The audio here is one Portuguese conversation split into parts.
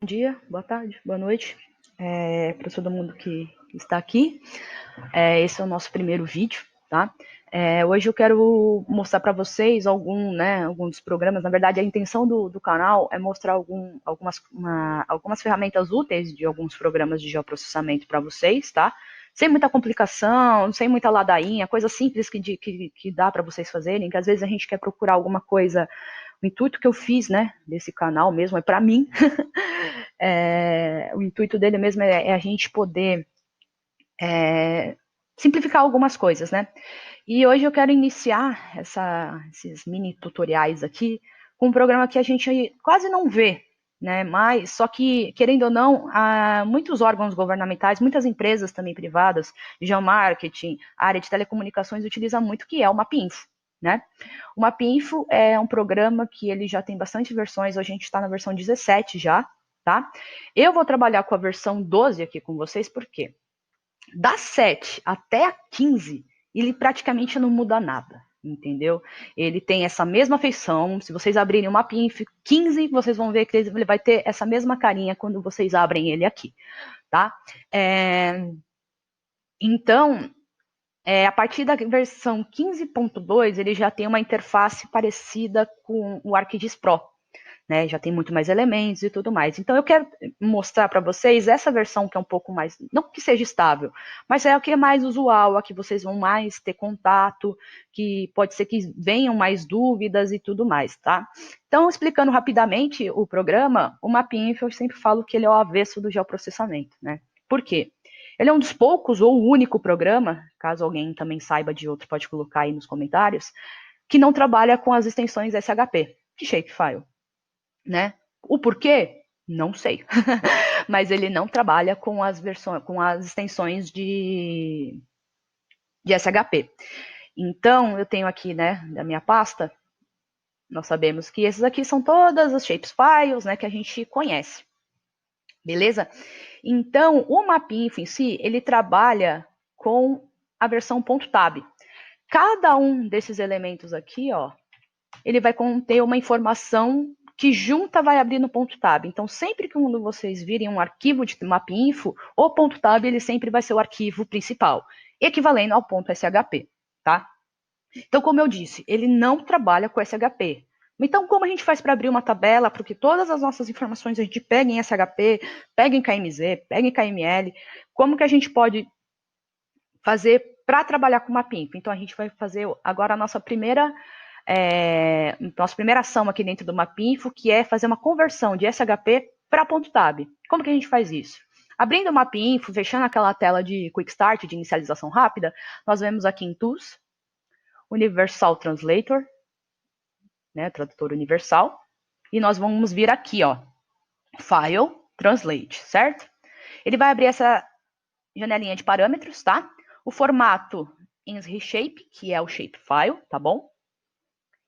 dia, boa tarde, boa noite para todo mundo que está aqui. Esse é o nosso primeiro vídeo, tá? Hoje eu quero mostrar para vocês alguns dos programas. Na verdade, a intenção do canal é mostrar algumas ferramentas úteis de alguns programas de geoprocessamento para vocês, tá? Sem muita complicação, sem muita ladainha, coisa simples que dá para vocês fazerem, que às vezes a gente quer procurar alguma coisa. O intuito que eu fiz, né, desse canal mesmo é para mim. O intuito dele mesmo é a gente poder simplificar algumas coisas, né? E hoje eu quero iniciar esses mini tutoriais aqui com um programa que a gente quase não vê, né? Mas só que, querendo ou não, há muitos órgãos governamentais, muitas empresas também privadas, geomarketing, área de telecomunicações utilizam muito, que é o Mapinfo, né? O Mapinfo é um programa que ele já tem bastante versões, hoje a gente está na versão 17 já, tá? Eu vou trabalhar com a versão 12 aqui com vocês, por quê? Da 7 até a 15, ele praticamente não muda nada, entendeu? Ele tem essa mesma feição. Se vocês abrirem o mapinha 15, vocês vão ver que ele vai ter essa mesma carinha quando vocês abrem ele aqui, tá? Então, a partir da versão 15.2, ele já tem uma interface parecida com o ArcGIS Pro, né, já tem muito mais elementos e tudo mais. Então eu quero mostrar para vocês essa versão que é um pouco mais, não que seja estável, mas é o que é mais usual, a que vocês vão mais ter contato, que pode ser que venham mais dúvidas e tudo mais, tá? Então, explicando rapidamente o programa, o Mapinfo eu sempre falo que ele é o avesso do geoprocessamento, né? Por quê? Ele é um dos poucos ou o único programa, caso alguém também saiba de outro, pode colocar aí nos comentários, que não trabalha com as extensões SHP, de Shapefile, né? O porquê? Não sei. Mas ele não trabalha com as versões, com as extensões de SHP. Então, eu tenho aqui, né, da minha pasta, nós sabemos que esses aqui são todas as shapes files, né, que a gente conhece. Beleza? Então, o Mapinfo em si, ele trabalha com a versão .tab. Cada um desses elementos aqui, ó, ele vai conter uma informação que junta vai abrir no ponto tab. Então, sempre que quando vocês virem um arquivo de Mapinfo, o ponto tab ele sempre vai ser o arquivo principal, equivalendo ao ponto SHP, tá? Então, como eu disse, ele não trabalha com SHP. Então, como a gente faz para abrir uma tabela para que todas as nossas informações a gente pegue em SHP, pegue em KMZ, pegue em KML? Como que a gente pode fazer para trabalhar com Mapinfo? Então, a gente vai fazer agora a nossa primeira ação aqui dentro do Mapinfo, que é fazer uma conversão de SHP para .tab. Como que a gente faz isso? Abrindo o Mapinfo, fechando aquela tela de Quick Start, de inicialização rápida, nós vemos aqui em Tools, Universal Translator, né, tradutor universal, e nós vamos vir aqui, ó, File, Translate, certo? Ele vai abrir essa janelinha de parâmetros, tá? O formato em reshape, que é o shapefile, tá bom?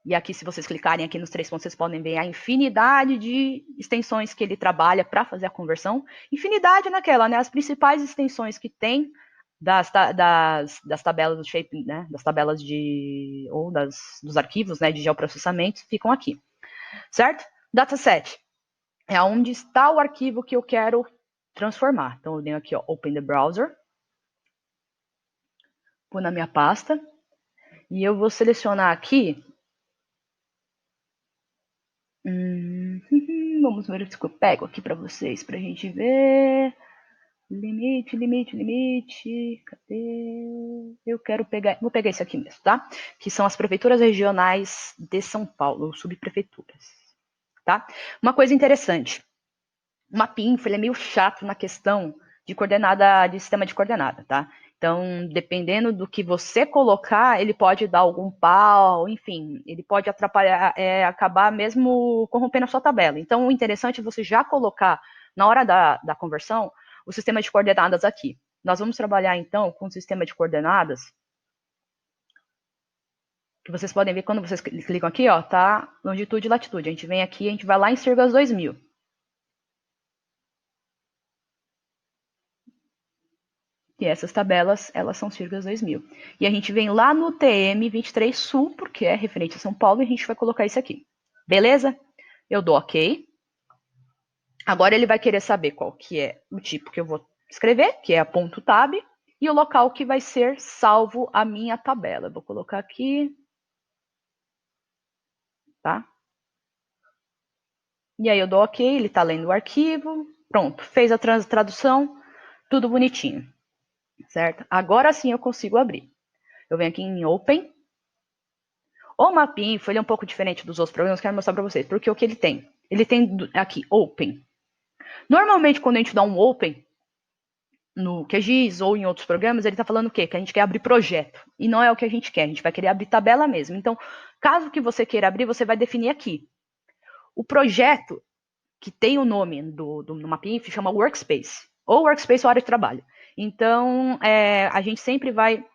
E aqui, se vocês clicarem aqui nos 3 pontos, vocês podem ver a infinidade de extensões que ele trabalha para fazer a conversão. Infinidade naquela, né? As principais extensões que tem das tabelas do shape, né? Das tabelas dos arquivos, né? De geoprocessamento ficam aqui, certo? Dataset é onde está o arquivo que eu quero transformar. Então, eu venho aqui, ó, Open the Browser, vou na minha pasta e eu vou selecionar aqui. Vamos ver o que eu pego aqui para vocês, para a gente ver. Limite. Cadê? Eu quero pegar. Vou pegar esse aqui mesmo, tá? Que são as prefeituras regionais de São Paulo, subprefeituras. Tá? Uma coisa interessante. O Mapinfo ele é meio chato na questão de coordenada, de sistema de coordenada, tá? Então, dependendo do que você colocar, ele pode dar algum pau, enfim, ele pode atrapalhar, acabar mesmo corrompendo a sua tabela. Então, o interessante é você já colocar, na hora da conversão, o sistema de coordenadas aqui. Nós vamos trabalhar, então, com o sistema de coordenadas, que vocês podem ver quando vocês clicam aqui, ó, tá longitude e latitude. A gente vem aqui, a gente vai lá em Sirgas 2000. E essas tabelas, elas são Sirgas 2000. E a gente vem lá no TM 23 Sul, porque é referente a São Paulo, e a gente vai colocar isso aqui. Beleza? Eu dou OK. Agora ele vai querer saber qual que é o tipo que eu vou escrever, que é a ponto .tab, e o local que vai ser salvo a minha tabela. Eu vou colocar aqui, tá? E aí eu dou OK, ele está lendo o arquivo, pronto, fez a tradução, tudo bonitinho, certo? Agora sim eu consigo abrir. Eu venho aqui em Open. O Mapinfo, ele é um pouco diferente dos outros programas, quero mostrar para vocês, porque o que ele tem? Ele tem aqui Open. Normalmente quando a gente dá um Open no QGIS ou em outros programas, ele está falando o quê? Que a gente quer abrir projeto. E não é o que a gente quer, a gente vai querer abrir tabela mesmo. Então, caso que você queira abrir, você vai definir aqui. O projeto que tem o nome do Mapinfo chama Workspace, ou Workspace ou área de trabalho. Então, a gente sempre vai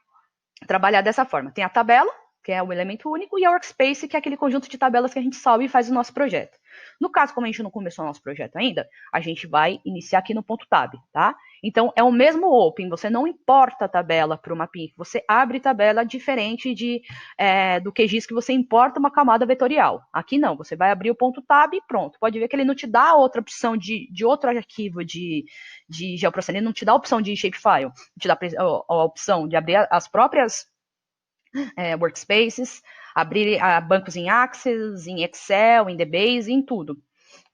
trabalhar dessa forma. Tem a tabela, que é o elemento único, e a Workspace, que é aquele conjunto de tabelas que a gente salva e faz o nosso projeto. No caso, como a gente não começou o nosso projeto ainda, a gente vai iniciar aqui no ponto tab, tá? Então, é o mesmo Open, você não importa a tabela para o Mapinfo, você abre tabela diferente do QGIS que você importa uma camada vetorial. Aqui não, você vai abrir o ponto tab e pronto. Pode ver que ele não te dá outra opção de outro arquivo de geoprocessamento, ele não te dá a opção de shapefile, te dá a opção de abrir as próprias workspaces, abrir bancos em Access, em Excel, em DBase, em tudo,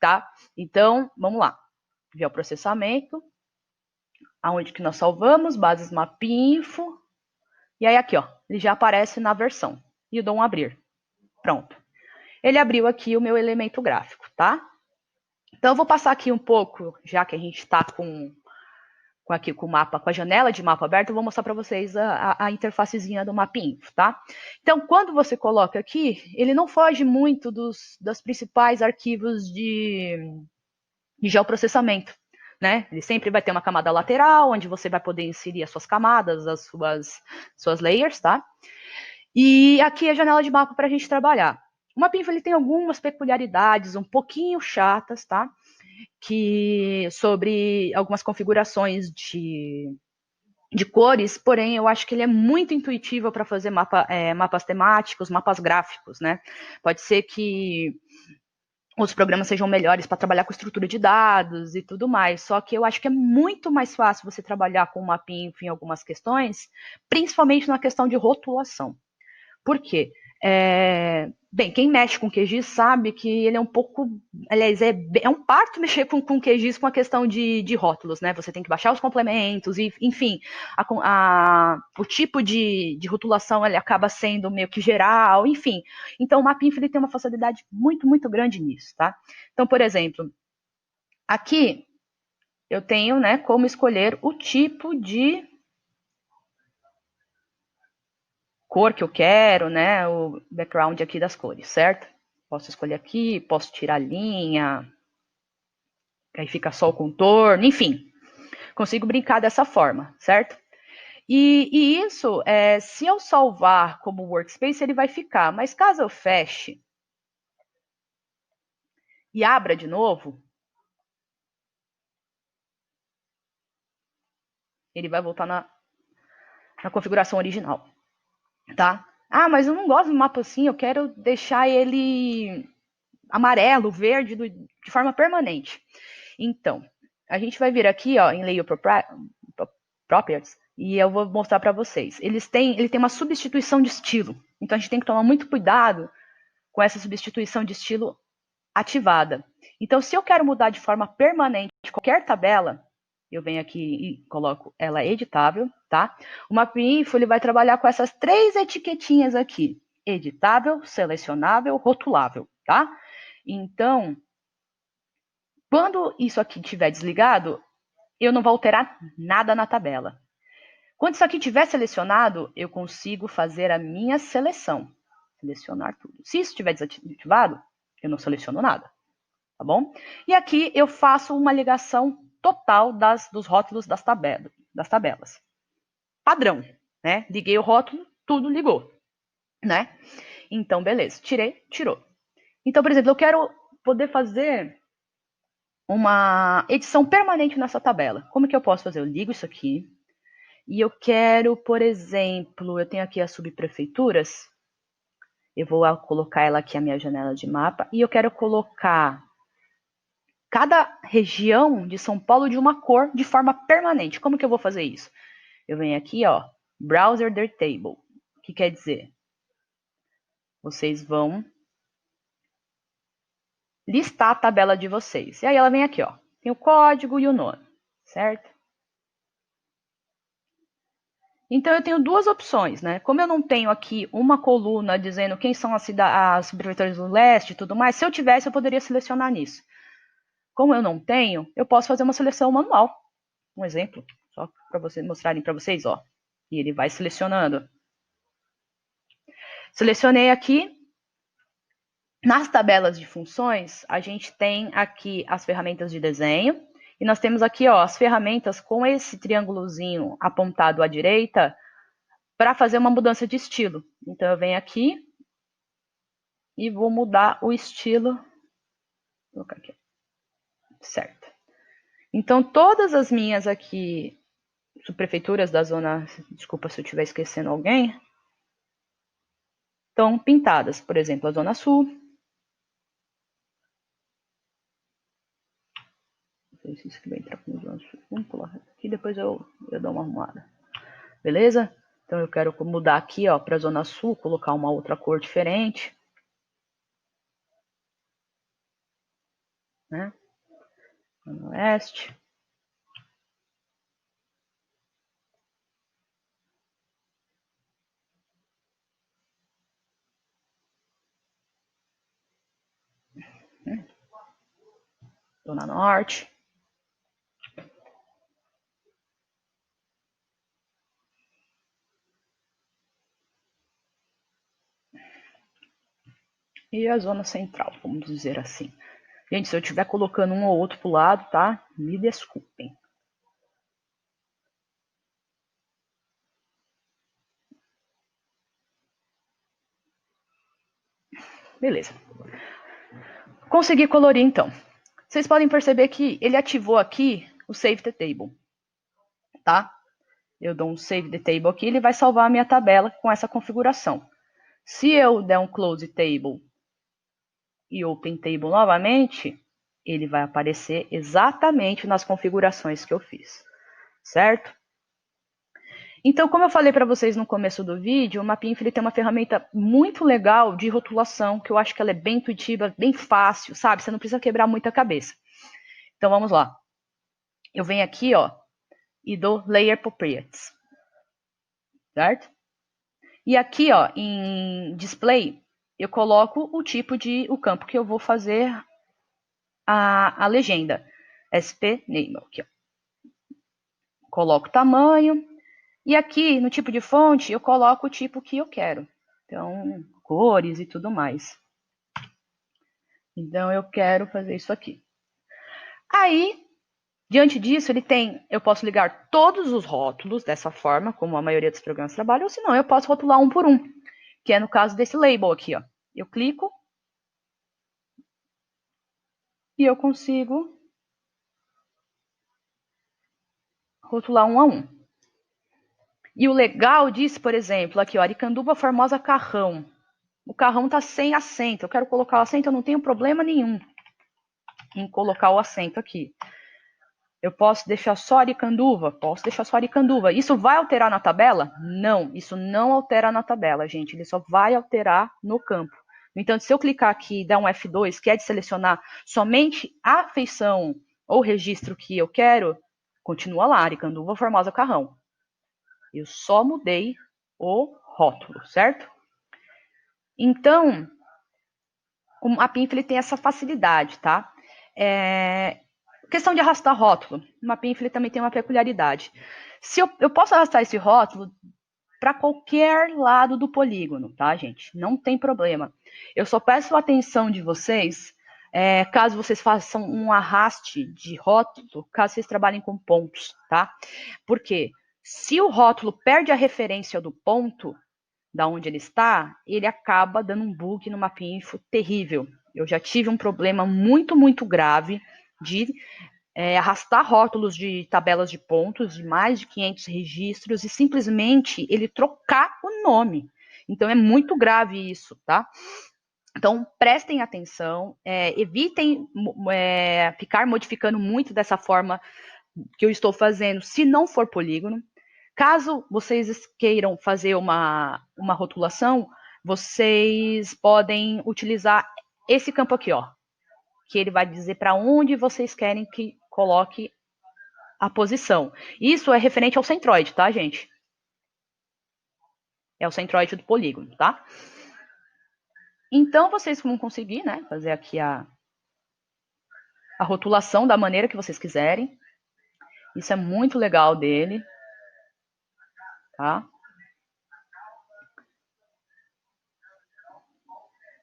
tá? Então, vamos lá. Geoprocessamento, aonde que nós salvamos, bases Mapinfo, e aí aqui, ó, ele já aparece na versão. E eu dou um abrir. Pronto. Ele abriu aqui o meu elemento gráfico, tá? Então, eu vou passar aqui um pouco, já que a gente está aqui com o mapa, com a janela de mapa aberto, eu vou mostrar para vocês a interfacezinha do Mapinfo, tá? Então, quando você coloca aqui, ele não foge muito dos principais arquivos de geoprocessamento, né? Ele sempre vai ter uma camada lateral, onde você vai poder inserir as suas camadas, as suas layers, tá? E aqui é a janela de mapa para a gente trabalhar. O Mapinfo ele tem algumas peculiaridades um pouquinho chatas, tá? Sobre algumas configurações de cores, porém eu acho que ele é muito intuitivo para fazer mapas temáticos, mapas gráficos, né? Pode ser que os programas sejam melhores para trabalhar com estrutura de dados e tudo mais, só que eu acho que é muito mais fácil você trabalhar com o Mapinfo em algumas questões, principalmente na questão de rotulação. Por quê? Bem, quem mexe com QGIS sabe que ele é um pouco. Aliás, é um parto mexer com QGIS com a questão de rótulos, né? Você tem que baixar os complementos, e, enfim, o tipo de rotulação ele acaba sendo meio que geral, enfim. Então, o Mapinfo ele tem uma facilidade muito, muito grande nisso, tá? Então, por exemplo, aqui eu tenho, né, como escolher o tipo de cor que eu quero, né? O background aqui das cores, certo? Posso escolher aqui, posso tirar a linha, aí fica só o contorno, enfim. Consigo brincar dessa forma, certo? E isso, se eu salvar como workspace, ele vai ficar. Mas caso eu feche e abra de novo, ele vai voltar na configuração original, tá? Ah, mas eu não gosto do mapa assim, eu quero deixar ele amarelo, verde, de forma permanente. Então, a gente vai vir aqui, ó, em Layer Properties, e eu vou mostrar para vocês. Ele tem uma substituição de estilo. Então, a gente tem que tomar muito cuidado com essa substituição de estilo ativada. Então, se eu quero mudar de forma permanente qualquer tabela, eu venho aqui e coloco ela editável, tá? O Mapinfo ele vai trabalhar com essas 3 etiquetinhas aqui: editável, selecionável, rotulável, tá? Então, quando isso aqui estiver desligado, eu não vou alterar nada na tabela. Quando isso aqui estiver selecionado, eu consigo fazer a minha seleção. Selecionar tudo. Se isso estiver desativado, eu não seleciono nada, tá bom? E aqui eu faço uma ligação total dos rótulos das tabelas. Padrão, né? Liguei o rótulo, tudo ligou, né? Então, beleza. Tirou. Então, por exemplo, eu quero poder fazer uma edição permanente nessa tabela. Como que eu posso fazer? Eu ligo isso aqui e eu quero, por exemplo, eu tenho aqui as subprefeituras, eu vou colocar ela aqui, a minha janela de mapa, e eu quero colocar cada região de São Paulo de uma cor de forma permanente. Como que eu vou fazer isso? Eu venho aqui, ó, Browser Their Table. O que quer dizer? Vocês vão listar a tabela de vocês. E aí ela vem aqui, ó. Tem o código e o nome, certo? Então eu tenho duas opções, né? Como eu não tenho aqui uma coluna dizendo quem são as prefeituras do leste e tudo mais, se eu tivesse eu poderia selecionar nisso. Como eu não tenho, eu posso fazer uma seleção manual. Um exemplo, só para vocês mostrarem para vocês, ó. E ele vai selecionando. Selecionei aqui. Nas tabelas de funções, a gente tem aqui as ferramentas de desenho. E nós temos aqui, ó, as ferramentas com esse triângulozinho apontado à direita para fazer uma mudança de estilo. Então, eu venho aqui e vou mudar o estilo. Vou colocar aqui. Certo. Então, todas as minhas aqui, subprefeituras da zona, desculpa se eu estiver esquecendo alguém, estão pintadas. Por exemplo, a Zona Sul. Não sei se isso aqui vai entrar com a Zona Sul. Vamos pular aqui, depois eu dou uma arrumada. Beleza? Então eu quero mudar aqui, ó, para a Zona Sul, colocar uma outra cor diferente. Né? Zona Oeste. Zona Norte. E a Zona Central, vamos dizer assim. Gente, se eu estiver colocando um ou outro pro lado, tá? Me desculpem. Beleza. Consegui colorir, então. Vocês podem perceber que ele ativou aqui o Save the Table. Tá? Eu dou um Save the Table aqui, ele vai salvar a minha tabela com essa configuração. Se eu der um Close Table e Open Table novamente, ele vai aparecer exatamente nas configurações que eu fiz, certo? Então, como eu falei para vocês no começo do vídeo, o Mapinfile tem uma ferramenta muito legal de rotulação, que eu acho que ela é bem intuitiva, bem fácil, sabe? Você não precisa quebrar muita cabeça. Então, vamos lá. Eu venho aqui, ó, e dou Layer Properties, certo? E aqui, ó, em Display, eu coloco o tipo o campo que eu vou fazer a legenda. SP Name, aqui, ó. Coloco o tamanho. E aqui, no tipo de fonte, eu coloco o tipo que eu quero. Então, cores e tudo mais. Então, eu quero fazer isso aqui. Aí, diante disso, eu posso ligar todos os rótulos dessa forma, como a maioria dos programas trabalham, ou senão eu posso rotular um por um, que é no caso desse label aqui, ó. Eu clico e eu consigo rotular um a um. E o legal disso, por exemplo, aqui, ó, Aricanduva Formosa Carrão. O carrão está sem acento. Eu quero colocar o acento, eu não tenho problema nenhum em colocar o acento aqui. Eu posso deixar só Aricanduva? Posso deixar só Aricanduva. Isso vai alterar na tabela? Não, isso não altera na tabela, gente. Ele só vai alterar no campo. Então, se eu clicar aqui e dar um F2, que é de selecionar somente a feição ou registro que eu quero, continua lá, Aricanduva Formosa Carrão. Eu só mudei o rótulo, certo? Então, a Pimfile tem essa facilidade, tá? Questão de arrastar rótulo. O Pimfile também tem uma peculiaridade. Se eu posso arrastar esse rótulo para qualquer lado do polígono, tá, gente? Não tem problema. Eu só peço a atenção de vocês, caso vocês façam um arraste de rótulo, caso vocês trabalhem com pontos, tá? Porque se o rótulo perde a referência do ponto, da onde ele está, ele acaba dando um bug no Mapinfo terrível. Eu já tive um problema muito, muito grave de arrastar rótulos de tabelas de pontos de mais de 500 registros e simplesmente ele trocar o nome. Então é muito grave isso, tá? Então, prestem atenção, evitem ficar modificando muito dessa forma que eu estou fazendo, se não for polígono. Caso vocês queiram fazer uma rotulação, vocês podem utilizar esse campo aqui, ó, que ele vai dizer para onde vocês querem que coloque a posição. Isso é referente ao centroide, tá, gente? É o centroide do polígono, tá? Então, vocês vão conseguir, né, fazer aqui a rotulação da maneira que vocês quiserem. Isso é muito legal dele, tá?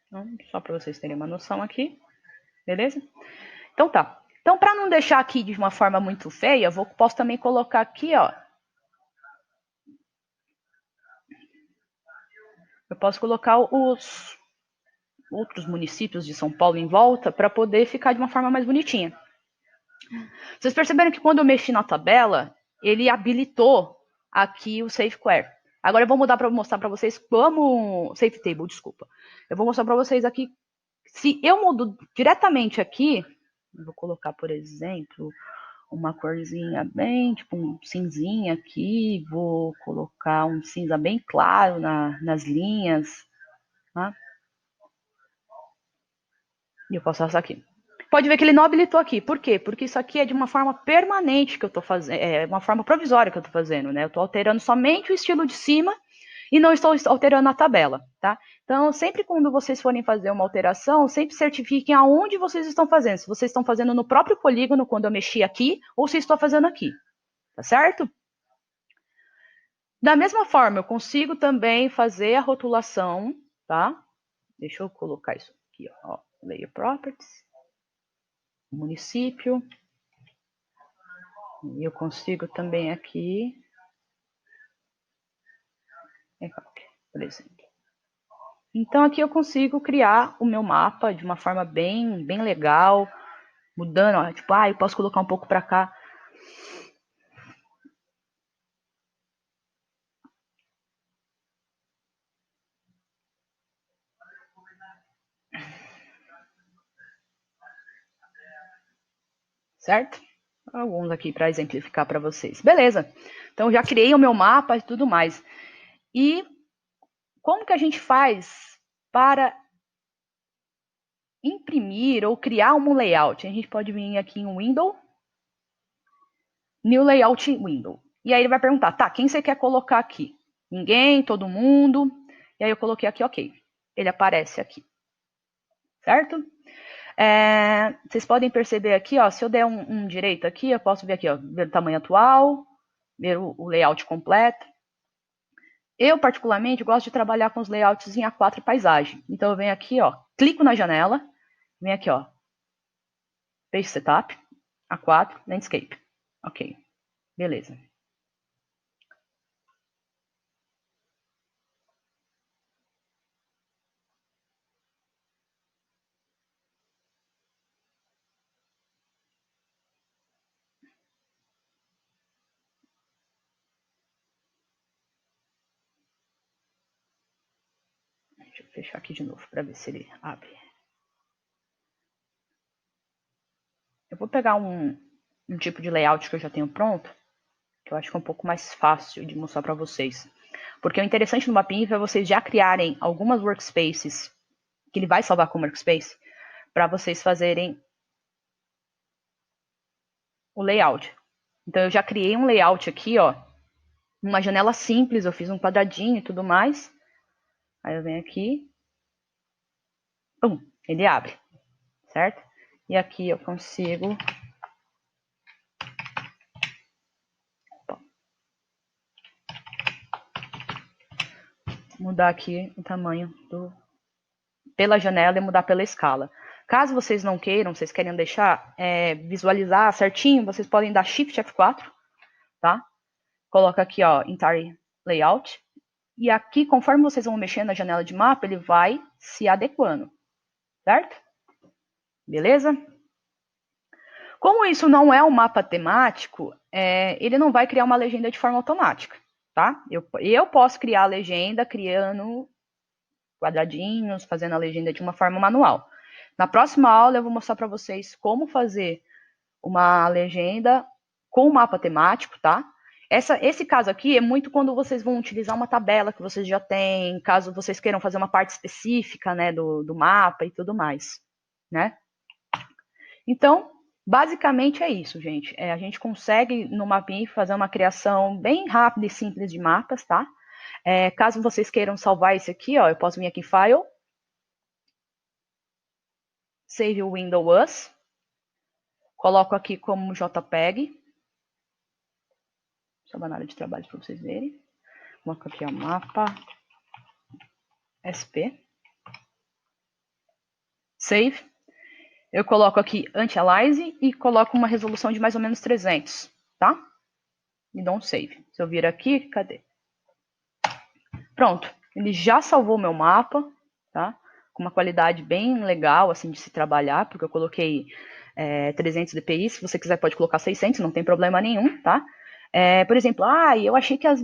Então, só para vocês terem uma noção aqui, beleza? Então tá. Então, para não deixar aqui de uma forma muito feia, posso também colocar aqui, ó. Eu posso colocar os outros municípios de São Paulo em volta para poder ficar de uma forma mais bonitinha. Vocês perceberam que quando eu mexi na tabela, ele habilitou aqui o Safe Query. Agora eu vou mudar para mostrar para vocês como... Safe Table, desculpa. Eu vou mostrar para vocês aqui. Se eu mudo diretamente aqui, vou colocar, por exemplo, uma corzinha bem, tipo um cinzinha aqui, vou colocar um cinza bem claro nas linhas, tá? E eu posso passar aqui. Pode ver que ele não habilitou aqui. Por quê? Porque isso aqui é de uma forma permanente que eu estou fazendo, é uma forma provisória que eu estou fazendo, né? Eu estou alterando somente o estilo de cima e não estou alterando a tabela, tá? Então, sempre quando vocês forem fazer uma alteração, sempre certifiquem aonde vocês estão fazendo. Se vocês estão fazendo no próprio polígono, quando eu mexi aqui, ou se estou fazendo aqui, tá certo? Da mesma forma, eu consigo também fazer a rotulação, tá? Deixa eu colocar isso aqui, ó. Layer Properties, município. E eu consigo também aqui, por exemplo. Então aqui eu consigo criar o meu mapa de uma forma bem legal, mudando, ó, tipo, eu posso colocar um pouco para cá. Certo? Alguns aqui para exemplificar para vocês. Beleza. Então já criei o meu mapa e tudo mais. E como que a gente faz para imprimir ou criar um layout? A gente pode vir aqui em Window, New Layout Window. E aí ele vai perguntar, tá, quem você quer colocar aqui? Ninguém, todo mundo. E aí eu coloquei aqui, ok. Ele aparece aqui. Certo? Vocês podem perceber aqui, ó, se eu der um direito aqui, eu posso ver aqui, ó, ver o tamanho atual, ver o layout completo. Eu, particularmente, gosto de trabalhar com os layouts em A4 e paisagem. Então, eu venho aqui, ó, clico na janela, venho aqui, ó, Page Setup, A4, Landscape. Ok, beleza. Deixa eu fechar aqui de novo para ver se ele abre. Eu vou pegar um tipo de layout que eu já tenho pronto, que eu acho que é um pouco mais fácil de mostrar para vocês. Porque o interessante no Mapinf é vocês já criarem algumas workspaces, que ele vai salvar como workspace, para vocês fazerem o layout. Então eu já criei um layout aqui, ó, uma janela simples, eu fiz um quadradinho e tudo mais. Aí eu venho aqui, pum, ele abre, certo? E aqui eu consigo mudar aqui o tamanho pela janela e mudar pela escala. Caso vocês não queiram, vocês querem deixar visualizar certinho, vocês podem dar Shift F4, tá? Coloca aqui, ó, Entire Layout. E aqui, conforme vocês vão mexendo na janela de mapa, ele vai se adequando, certo? Beleza? Como isso não é um mapa temático, ele não vai criar uma legenda de forma automática, tá? Eu posso criar a legenda criando quadradinhos, fazendo a legenda de uma forma manual. Na próxima aula eu vou mostrar para vocês como fazer uma legenda com mapa temático, tá? Esse caso aqui é muito quando vocês vão utilizar uma tabela que vocês já têm, caso vocês queiram fazer uma parte específica, né, do mapa e tudo mais, né? Então, basicamente é isso, gente. A gente consegue no Mapinf fazer uma criação bem rápida e simples de mapas, tá? Caso vocês queiram salvar esse aqui, ó, eu posso vir aqui em File, Save Window As, coloco aqui como JPEG, salvar na área de trabalho para vocês verem. Coloco aqui o mapa SP, Save. Eu coloco aqui Anti-Aliase e coloco uma resolução de mais ou menos 300, tá? E dou um Save. Se eu vir aqui, cadê? Pronto, ele já salvou meu mapa, tá? Com uma qualidade bem legal, assim, de se trabalhar, porque eu coloquei 300 dpi, se você quiser pode colocar 600, não tem problema nenhum, tá? Por exemplo, eu achei que as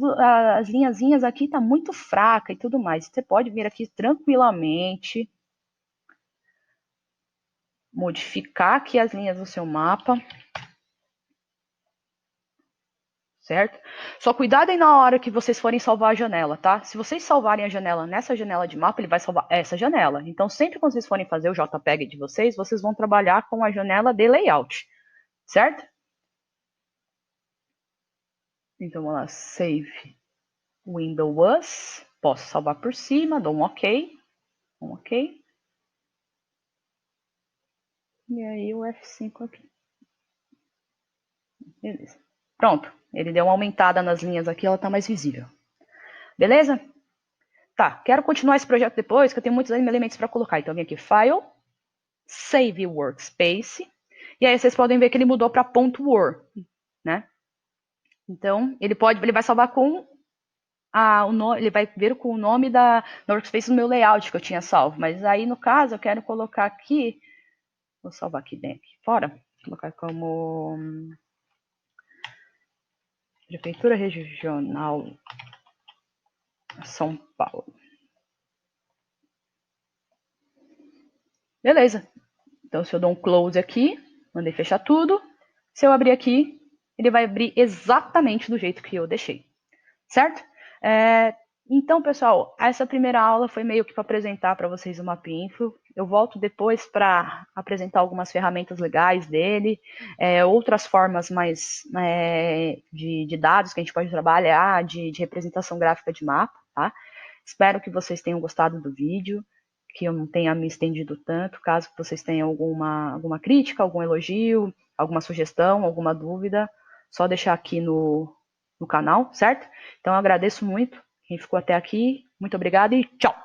linhazinhas aqui tá muito fraca e tudo mais. Você pode vir aqui tranquilamente, modificar aqui as linhas do seu mapa, certo? Só cuidado aí na hora que vocês forem salvar a janela, tá? Se vocês salvarem a janela nessa janela de mapa, ele vai salvar essa janela. Então, sempre que vocês forem fazer o JPEG de vocês vão trabalhar com a janela de layout, certo? Então, vamos lá, Save Window As. Posso salvar por cima, dou um OK. Um OK. E aí o F5 aqui. Beleza. Pronto. Ele deu uma aumentada nas linhas aqui, ela tá mais visível. Beleza? Tá, quero continuar esse projeto depois, que eu tenho muitos elementos para colocar. Então, eu vim aqui, File, Save Workspace, e aí vocês podem ver que ele mudou para .war, né? Então, ele vai salvar com ele vai ver com o nome da workspace do meu layout que eu tinha salvo. Mas aí, no caso, eu quero colocar aqui, vou salvar aqui dentro, fora, vou colocar como Prefeitura Regional São Paulo. Beleza. Então, se eu dou um close aqui, mandei fechar tudo. Se eu abrir aqui, ele vai abrir exatamente do jeito que eu deixei. Certo? Então, pessoal, essa primeira aula foi meio que para apresentar para vocês o Mapinfo. Eu volto depois para apresentar algumas ferramentas legais dele, outras formas mais de dados que a gente pode trabalhar, de representação gráfica de mapa, tá? Espero que vocês tenham gostado do vídeo, que eu não tenha me estendido tanto. Caso vocês tenham alguma crítica, algum elogio, alguma sugestão, alguma dúvida, só deixar aqui no canal, certo? Então, eu agradeço muito quem ficou até aqui. Muito obrigada e tchau!